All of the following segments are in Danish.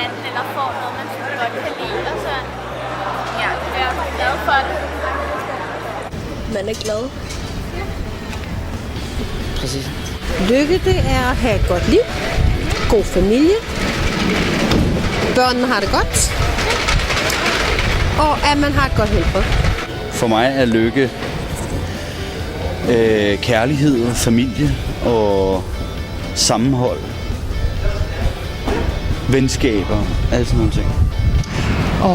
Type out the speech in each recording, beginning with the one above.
hinanden, eller får noget, man godt kan lide, og så ja, er jeg glad for det. Man er glad. Præcis. Lykke, det er at have et godt liv, god familie, børnene har det godt, og at man har et godt helbred. For mig er lykke kærlighed, familie og sammenhold, venskaber, alle sådan nogle ting.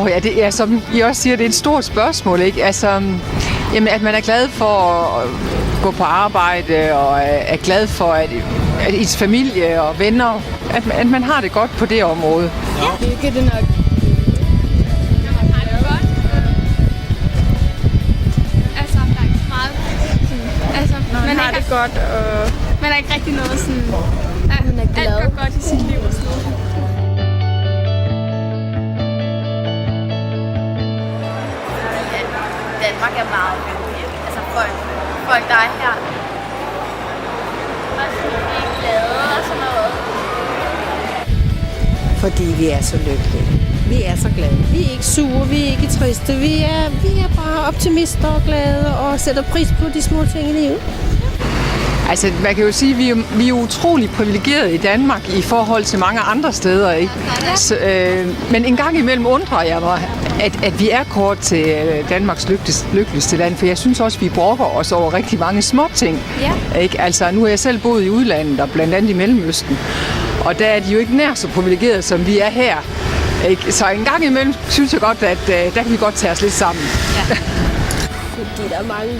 Ja, det er, som I også siger, det er et stort spørgsmål, ikke? Altså, jamen, at man er glad for at gå på arbejde, og er glad for, at ens familie og venner, at man har det godt på det område. Ja. Lykke det nok. Man har det godt, og man er ikke rigtig noget sådan, alt går godt i sit liv og sådan noget. Danmark er meget lykkeligt. Altså folk der er her, også er glade og sådan noget. Fordi vi er så lykkelige. Vi er så glade. Vi er ikke sure, vi er ikke triste. Vi er bare optimister og glade og sætter pris på de små ting i livet. Altså, man kan jo sige, at vi er utrolig privilegerede i Danmark i forhold til mange andre steder, ikke? Så, men en gang imellem undrer jeg mig, at vi er kort til Danmarks lykkeligste land, for jeg synes også, at vi brokker os over rigtig mange små ting. Ja. Ikke? Altså, nu har jeg selv boet i udlandet, og blandt andet i Mellemøsten, og der er de jo ikke nær så privilegerede, som vi er her. Ikke? Så en gang imellem synes jeg godt, at der kan vi godt tage os lidt sammen. Ja. Fordi der er mange,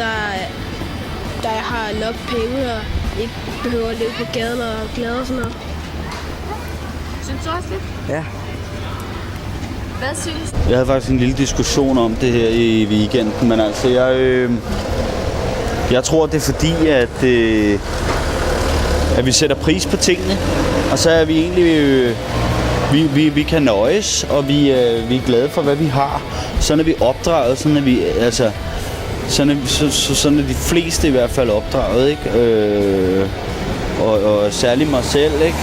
der har nok penge og ikke behøver at leve på gaden og glade og sådan noget. Synes du også det? Ja. Hvad synes du? Jeg havde faktisk en lille diskussion om det her i weekenden, men altså jeg tror, det er fordi, at vi sætter pris på tingene, og så er vi egentlig vi kan nøjes, og vi er glade for, hvad vi har. Sådan er vi opdraget, sådan er vi, altså, sådan er de fleste i hvert fald opdraget, ikke? Og særligt mig selv, ikke?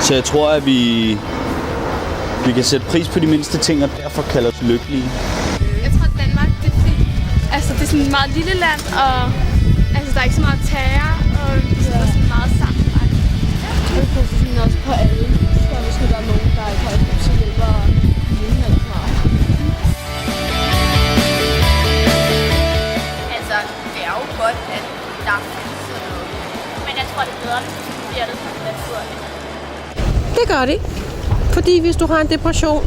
Så jeg tror, at vi kan sætte pris på de mindste ting, og derfor kalder os lykkelige. Jeg tror, at Danmark, det er fint. Altså, det er sådan et meget lille land, og altså, der er ikke så meget terror, og vi er sådan meget sammen. Jeg tror sådan også på alle. Så hvis der er nogen, der ikke har et hus, så hjælper hjemme eller meget. Altså, det er jo godt, at der findes sådan noget. Men jeg tror, det er bedre, hvis det bliver det sådan naturligt. Det gør det. Fordi hvis du har en depression,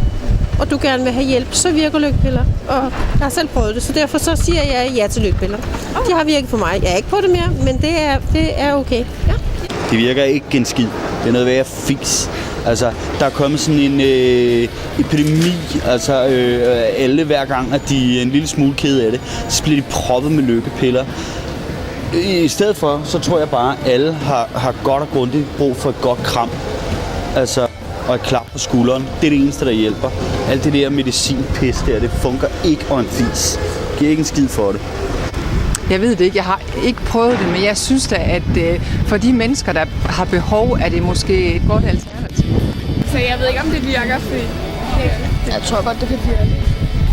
og du gerne vil have hjælp, så virker lykpiller. Og jeg har selv prøvet det, så derfor så siger jeg ja til lykpiller. Okay. De har virket for mig. Jeg er ikke på det mere, men det er okay. Ja. Det virker ikke en skid. Det er noget værd fis. Altså, der er kommet sådan en epidemi, altså alle hver gang, at de er en lille smule kede af det, så bliver de proppet med lykkepiller. I stedet for, så tror jeg bare, at alle har godt og grundigt brug for et godt kram. Altså, og et klap på skulderen. Det er det eneste, der hjælper. Alt det der medicinpis der, det fungerer ikke og en fis. Giver ikke en skid for det. Jeg ved det ikke, jeg har ikke prøvet det, men jeg synes da, at for de mennesker, der har behov, er det måske et godt alternativ. Så jeg ved ikke, om det virker, fordi jeg tror godt, det kan virke.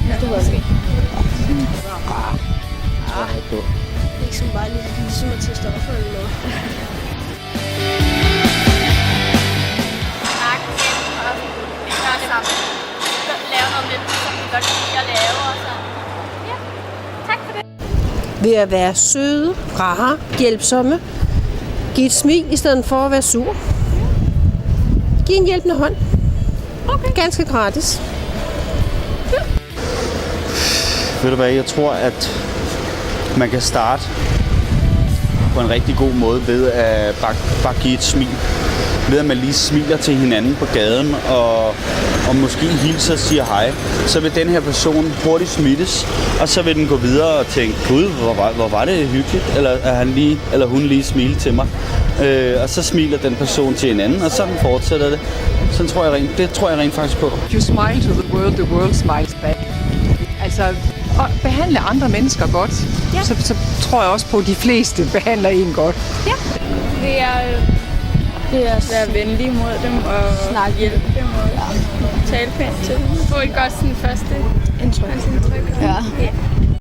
Ja, det var det. Ikke som bare lidt ligesom at tage stoffer eller noget. Lave noget med dem, som vi godt kan lide at lave og så. Ja, tak for det. Ved at være søde, rare, hjælpsomme. Giv et smil i stedet for at være sur. Giv en hjælpende hånd. Okay. Ganske gratis. Ja. Ved du hvad, jeg tror, at man kan starte på en rigtig god måde ved at bare give et smil. Ved at man lige smiler til hinanden på gaden og måske hilser og siger hej, så vil den her person hurtigt smittes, og så vil den gå videre og tænke, gud, hvor var det hyggeligt, eller at han lige, eller hun lige smiler til mig. Og så smiler den person til hinanden, og sådan fortsætter det. Sådan tror jeg rent faktisk på. You smile to the world smiles back. Altså, at behandle andre mennesker godt, ja. så tror jeg også på, at de fleste behandler en godt. Ja, det er Det er være venlig mod dem og hjælpe dem og tale pænt til dem. Få et godt sådan første indtryk. Ja.